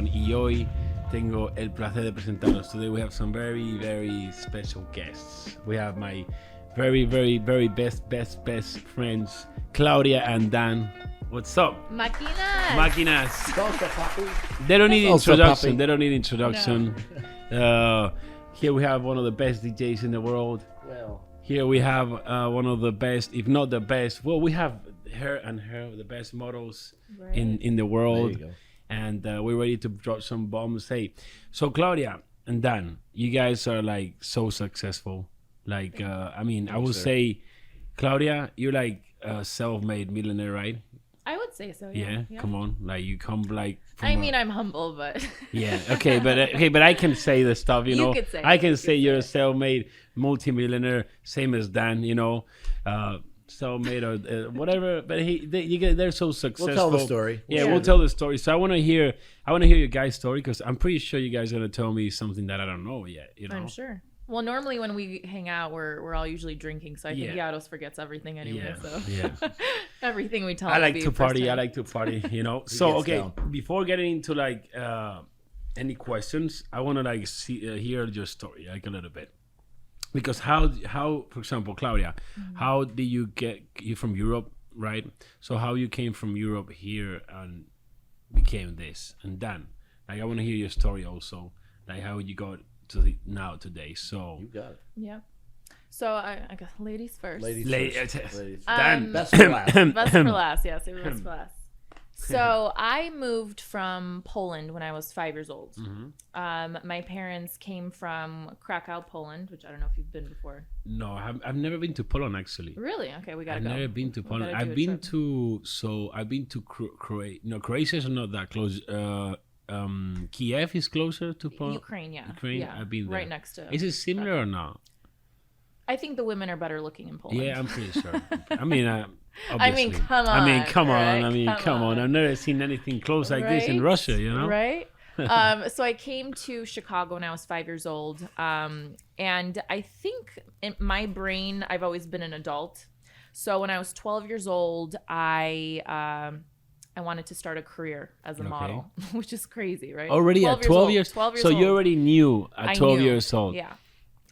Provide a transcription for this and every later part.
León y hoy tengo el placer de presentarlos. Today we have some very, very special guests. We have my very, very, very best friends, Claudia and Dan. What's up? Máquinas. They don't need introduction. They don't need introduction. No. Here we have one of the best DJs in the world. Well, here we have one of the best, if not the best. Well, we have her, the best models in the world. There you go. And we're ready to drop some bombs. Hey, so Claudia and Dan, you guys are like so successful. Like, I mean, I would say, Claudia, you're like a self-made millionaire, right? I would say so. Yeah. Come on, like you come like. I mean, I'm humble, but. Yeah. Okay, but I can say the stuff, you know. Could say I can say you're a self-made multimillionaire, same as Dan, you know. Self-made or whatever, but they're so successful. We'll tell the story. Yeah, we'll tell the story. So I want to hear your guys' story because I'm pretty sure you guys are gonna tell me something that I don't know yet. You know. I'm sure. Well, normally when we hang out, we're all usually drinking, so I think Llados forgets everything anyway. Everything we tell him. I like to party. You know. So okay, down. Before getting into like any questions, I want to like hear your story like a little bit. Because how for example, Claudia, how did you from Europe, right? So how you came from Europe here and became this, and Dan, like I want to hear your story also, like how you got to today. So You got it. Yeah. So I guess ladies first. Ladies first. Ladies. Dan, Best for last. Best for last. Yes, it was best for last. So I moved from Poland when I was 5 years old. My parents came from Krakow, Poland, which I don't know if you've been before. No, I've never been to Poland actually. Really? Okay, we gotta go. I've never been to Poland. I've been to Croatia. No, Croatia is not that close. Kiev is closer to Poland. Ukraine, yeah. Ukraine, yeah. I've been there. Right next to. Is it similar or not? I think the women are better looking in Poland. Yeah, I'm pretty sure. I mean, obviously. Come on. Come on. I've never seen anything close like this in Russia, you know? Right? So I came to Chicago when I was 5 years old. And I think in my brain, I've always been an adult. So when I was 12 years old, I wanted to start a career as a model, which is crazy, right? Already at 12 years? 12 years so old. You already knew at 12 years old? Yeah.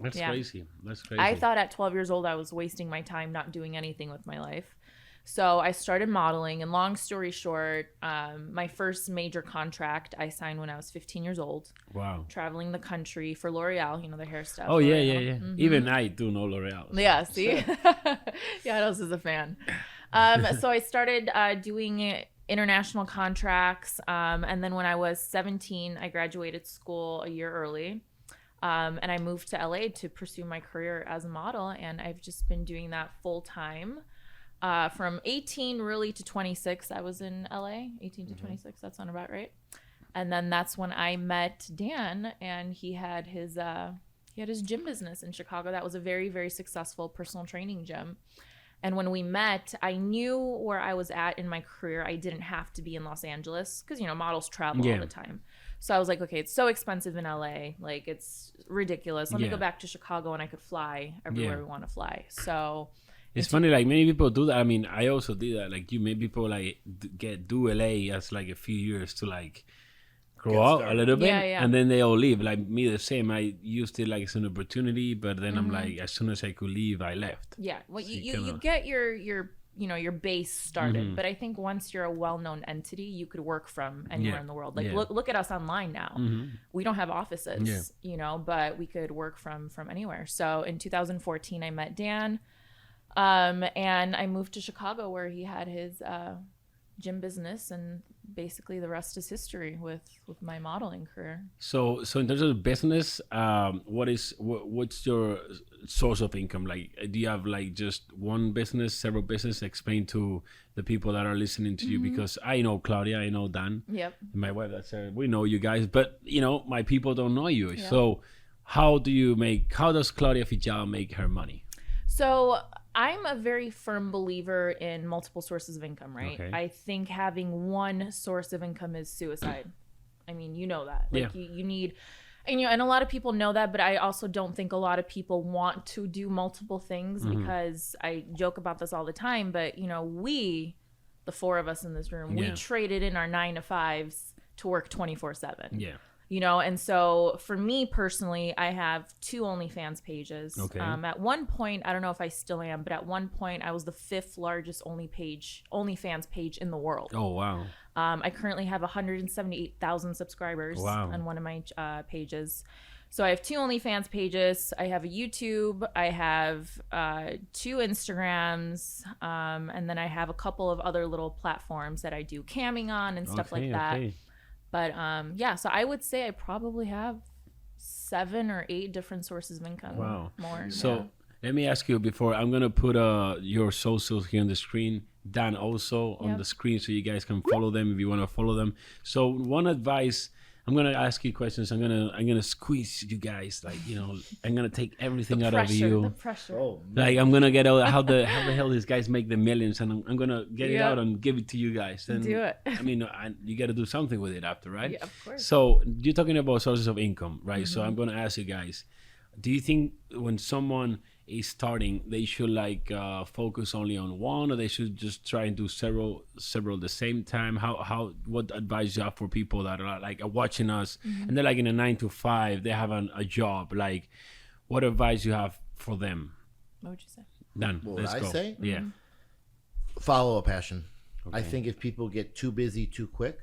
That's crazy. That's crazy. I thought at 12 years old I was wasting my time not doing anything with my life. So I started modeling, and long story short, my first major contract I signed when I was 15 years old. Wow. Traveling the country for L'Oreal, you know, the hair stuff. Oh, L'Oreal. yeah. Even I do know L'Oreal. So. Yeah, see? Llados is a fan. So I started doing international contracts, and then when I was 17, I graduated school a year early. And I moved to LA to pursue my career as a model, and I've just been doing that full time. From 18 really to 26, I was in LA. 18 to 26, that sounds about right. And then that's when I met Dan, and he had his gym business in Chicago. That was a very, very successful personal training gym. And when we met, I knew where I was at in my career. I didn't have to be in Los Angeles because, you know, models travel all the time. So I was like, okay, it's so expensive in LA. Like, it's ridiculous. Let me go back to Chicago and I could fly everywhere we want to fly. So it's funny, like many people do that. I mean, I also did that. Like many people like do LA as like a few years to like grow up a little bit, and then they all leave. Like me, the same. I used it like as an opportunity, but then I'm like, as soon as I could leave, I left. Yeah, well, so you get your base started, but I think once you're a well-known entity, you could work from anywhere in the world. Like look at us online now. We don't have offices, you know, but we could work from anywhere. So in 2014, I met Dan, and I moved to Chicago where he had his gym business, and basically the rest is history with my modeling career. So in terms of business, what's your source of income? Like, do you have like just one business, several business? Explain to the people that are listening to you, because I know Claudia, I know Dan. Yep. My wife, we know you guys, but you know, my people don't know you. Yep. So how does Claudia Fijal make her money? So I'm a very firm believer in multiple sources of income, right? Okay. I think having one source of income is suicide. I mean, you know that. Like you need, and a lot of people know that, but I also don't think a lot of people want to do multiple things, because I joke about this all the time, but you know, the four of us in this room, we traded in our 9 to 5s to work 24/7. Yeah. You know, and so for me personally, I have 2 OnlyFans pages. Okay. At one point, I don't know if I still am, but at one point I was the 5th largest OnlyFans page in the world. Oh, wow. I currently have 178,000 subscribers on one of my pages. So I have 2 OnlyFans pages. I have a YouTube. I have 2 Instagrams. And then I have a couple of other little platforms that I do camming on and stuff like that. Okay. But yeah, so I would say I probably have 7 or 8 different sources of income. Wow. More. So let me ask you before, I'm going to put your socials here on the screen. Dan also on the screen so you guys can follow them if you want to follow them. So one advice, I'm going to ask you questions. I'm going to squeeze you guys, like, you know, I'm going to take everything out of you. The pressure. Oh, Like, I'm going to get out how the hell these guys make the millions, and I'm going to get it out and give it to you guys. And do it. I mean, you got to do something with it after, right? Yeah, of course. So you're talking about sources of income, right? So I'm going to ask you guys, do you think when someone is starting, they should like focus only on one, or they should just try and do several at the same time? What advice you have for people that are like watching us and they're like in a 9 to 5, they have a job? Like, what advice you have for them? What would you say? Dan, what let's would I go. say? Yeah. Follow a passion. I Okay. think if people get too busy too quick,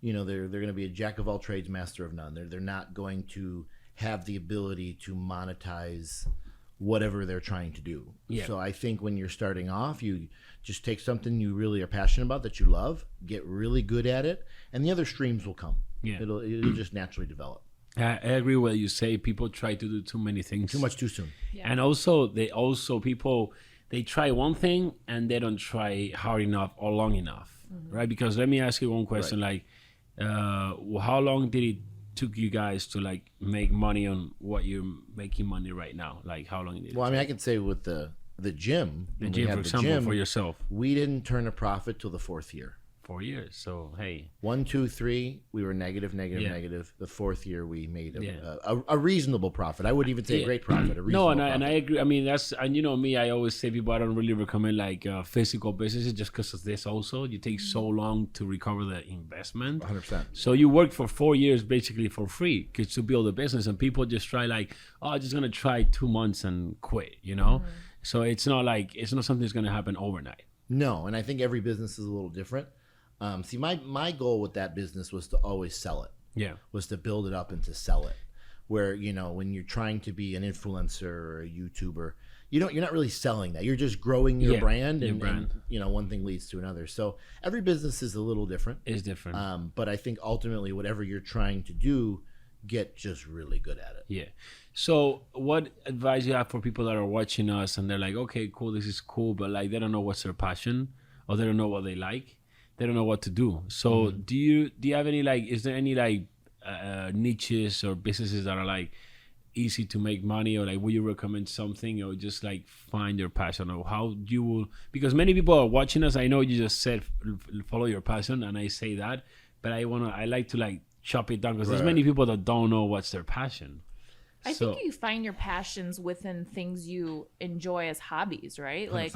you know, they're going to be a jack of all trades, master of none. They're not going to have the ability to monetize whatever they're trying to do. Yeah. So I think when you're starting off, you just take something you really are passionate about, that you love, get really good at it, and the other streams will come. Yeah. It'll just naturally develop. I agree with what you say. People try to do too many things. Too much too soon. Yeah. And also people they try one thing and they don't try hard enough or long enough, right? Because let me ask you one question, like how long did it took you guys to like make money on what you're making money right now? Like, how long did it Well, I mean, I can say with the gym, the when we gym, had for the example, gym, for yourself? we didn't turn a profit till the 4th year. 4 years. So hey, 1, 2, 3, we were negative. Yeah. The 4th year, we made Yeah. a reasonable profit. I wouldn't even say a great profit. A no, reasonable and profit. I agree. I mean, and you know me, I always say people, I don't really recommend like physical businesses just because of this. Also, you take so long to recover the investment. 100%. So you worked for 4 years basically for free to build a business, and people just try like, oh, I'm just gonna try 2 months and quit, you know. So it's not something that's gonna happen overnight. No, and I think every business is a little different. See, my goal with that business was to always sell it. Yeah. Was to build it up and to sell it. Where, you know, when you're trying to be an influencer or a YouTuber, you're not really selling that. You're just growing your brand, and you know, one thing leads to another. So every business is a little different. It's different. But I think ultimately, whatever you're trying to do, get just really good at it. Yeah. So what advice you have for people that are watching us and they're like, okay, cool, this is cool, but like they don't know what's their passion, or they don't know what they like, they don't know what to do. So do you have any like, is there any like niches or businesses that are like easy to make money, or like would you recommend something, or just like find your passion, or how you will, because many people are watching us. I know you just said follow your passion, and I say that, but I like to like chop it down, because there's many people that don't know what's their passion. I think you find your passions within things you enjoy as hobbies, right? Like,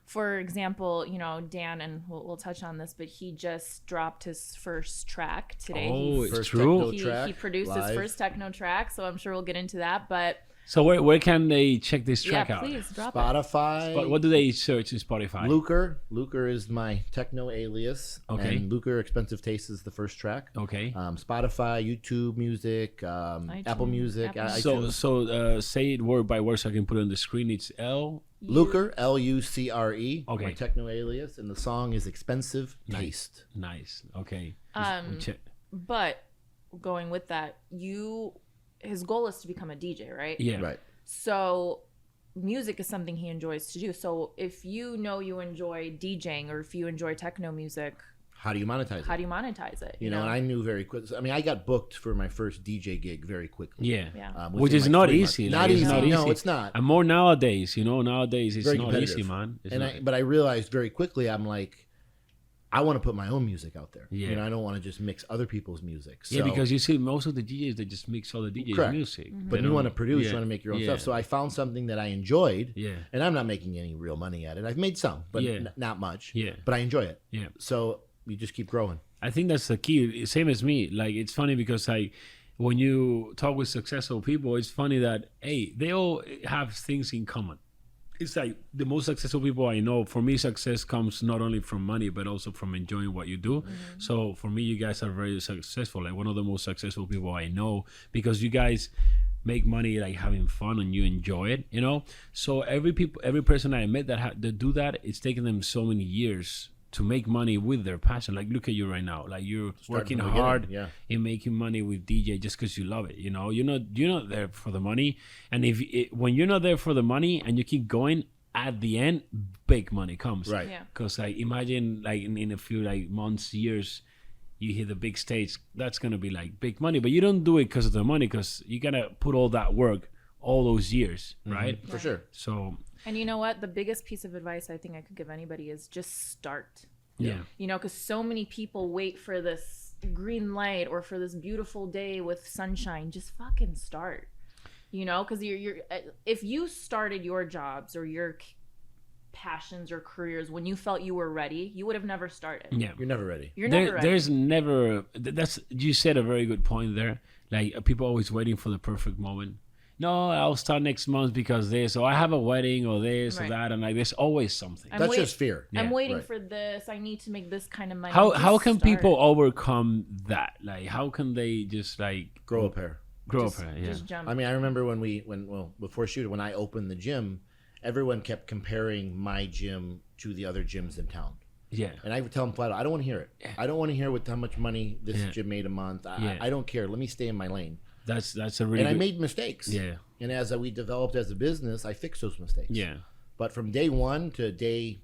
for example, you know, Dan, and we'll touch on this, but he just dropped his first track today. Oh, it's First true. techno track, He produced live. his first techno track, so I'm sure we'll get into that. But So where can they check this track yeah, out? please drop it. Spotify. But what do they search in Spotify? Luker is my techno alias. Okay. And Luker Expensive Taste is the first track. Okay. Spotify, YouTube Music, Apple Music, Apple. iTunes. So say it word by word so I can put it on the screen. It's Luker, Lucre. Okay. My techno alias, and the song is Expensive Taste. Nice. Okay. But going with that, his goal is to become a DJ, right? Yeah. Right. So music is something he enjoys to do. So if you know you enjoy DJing, or if you enjoy techno music, How do you monetize it? how do you monetize it? You know, and I knew very quick. I mean, I got booked for my first DJ gig very quickly. Yeah. Yeah. Which within is like not 3 easy. months. Like, Not it's easy. not No, easy. it's not. And more nowadays, you know, nowadays it's Very not competitive. easy, man. It's not. But I realized very quickly, I'm like, I want to put my own music out there. Yeah. You know, I don't want to just mix other people's music. So, Yeah, because you see most of the DJs, they just mix all the DJs' Correct. music. but you want to produce, you want to make your own Yeah. stuff. So I found something that I enjoyed. Yeah. And I'm not making any real money at it. I've made some, but Yeah. not much. Yeah. But I enjoy it. Yeah. So you just keep growing. I think that's the key. Same as me. Like, it's funny because when you talk with successful people, it's funny that, hey, they all have things in common. It's like the most successful people I know, for me, success comes not only from money, but also from enjoying what you do. So for me, you guys are very successful. Like one of the most successful people I know, because you guys make money like having fun and you enjoy it, you know? So every person I met that do that, it's taken them so many years to make money with their passion. Like, look at you right now. Like, you're working hard in making money with DJ just because you love it. You know, you're not there for the money. And when you're not there for the money and you keep going, at the end, big money comes. Right. Because like, imagine like in a few like months, years, you hit the big stage. That's gonna be like big money. But you don't do it because of the money, because you gotta put all that work all those years, right? For sure. So. And you know what? The biggest piece of advice I think I could give anybody is just start. Yeah. You know, because so many people wait for this green light or for this beautiful day with sunshine. Just fucking start. You know, because you're if you started your jobs or your passions or careers when you felt you were ready, you would have never started. Yeah. You're never ready. You're never ready. There's never. You said a very good point there. Like, people always waiting for the perfect moment. No, I'll start next month because this, or I have a wedding, or this, or that, and like there's always something. That's just fear. I'm waiting for this. I need to make this kind of money. How can people overcome that? Like, how can they just like grow a pair? Just jump. I mean, I remember before shooting, when I opened the gym, everyone kept comparing my gym to the other gyms in town. Yeah. And I would tell them flat out, I don't want to hear it. I don't want to hear how much money this gym made a month. I don't care. Let me stay in my lane. That's a really. And I made mistakes. Yeah. And as we developed as a business, I fixed those mistakes. Yeah. But from day 1 to day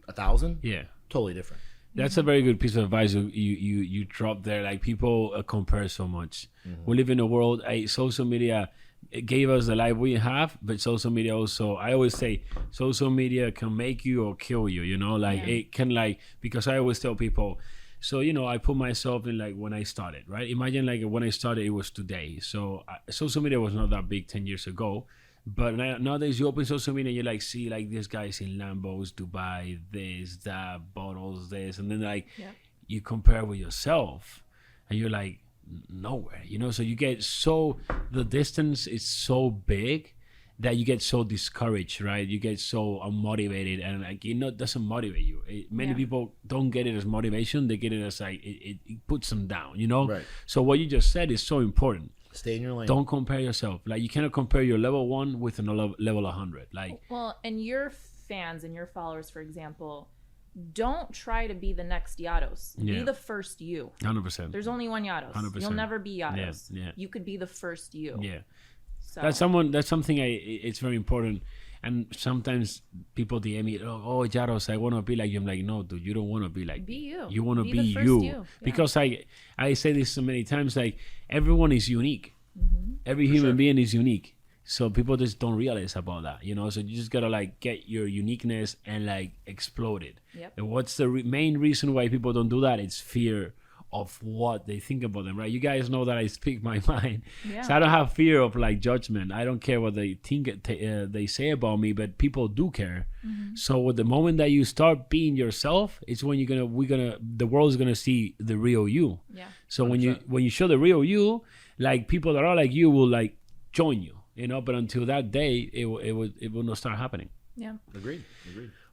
1,000, totally different. That's a very good piece of advice you dropped there. Like, people compare so much. We live in a world. Social media gave us the life we have, but social media also. I always say social media can make you or kill you. You know, like it can because I always tell people. So, you know, I put myself in like when I started, right? Imagine like when I started, it was today. So social media was not that big 10 years ago. But nowadays you open social media and you like see like these guys in Lambos, Dubai, this, that, bottles, this. And then like you compare with yourself and you're like nowhere, you know? So you get the distance is so big that you get so discouraged, right? You get so unmotivated, and like, it doesn't motivate you. Many people don't get it as motivation. They get it as like it puts them down, you know? Right. So what you just said is so important. Stay in your lane. Don't compare yourself. Like, you cannot compare your level 1 with another level 100. Like, well, and your fans and your followers, for example, don't try to be the next Llados. Be the first you. 100%. There's only one Llados. 100%. You'll never be Llados. Yeah. You could be the first you. Yeah. So. That's something it's very important. And sometimes people DM me, oh, Llados, I want to be like you. I'm like, no, dude, you don't want to be like be you. You want to be the you. Yeah. Because I say this so many times, like, everyone is unique. Every human being is unique. So people just don't realize about that, you know? So you just got to like get your uniqueness and like explode it. Yep. And what's the main reason why people don't do that? It's fear of what they think about them, right? You guys know that I speak my mind. Yeah. So I don't have fear of like judgment. I don't care what they think they say about me, but people do care. So with the moment that you start being yourself, it's when the world's gonna see the real you. Yeah. So 100%. when you show the real you, like, people that are like you will like join you, you know. But until that day, it will not start happening. Yeah. Agreed.